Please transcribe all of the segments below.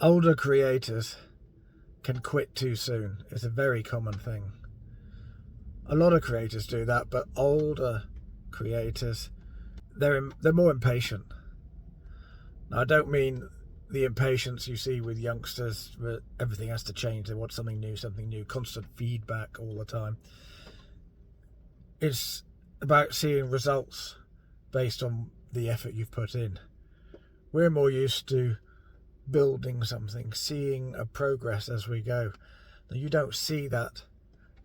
Older creators can quit too soon. It's a very common thing. A lot of creators do that, but older creators, they're more impatient. Now, I don't mean the impatience you see with youngsters where everything has to change. They want something new, constant feedback all the time. It's about seeing results based on the effort you've put in. We're more used to building something, seeing a progress as we go. Now, you don't see that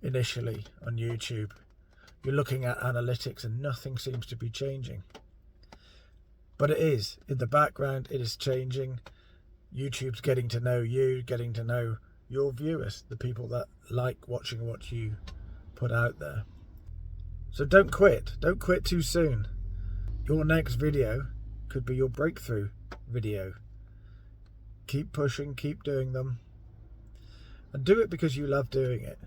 initially on YouTube. You're looking at analytics and nothing seems to be changing. But it is. In the background, it is changing. YouTube's getting to know you, getting to know your viewers, the people that like watching what you put out there. So don't quit. Don't quit too soon. Your next video could be your breakthrough video. Keep pushing, keep doing them. And do it because you love doing it.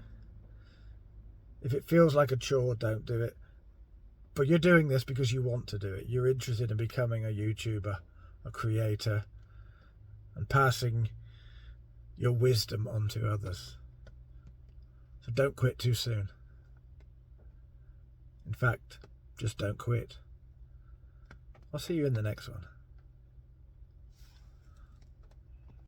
If it feels like a chore, don't do it. But you're doing this because you want to do it. You're interested in becoming a YouTuber, a creator, and passing your wisdom on to others. So don't quit too soon. In fact, just don't quit. I'll see you in the next one.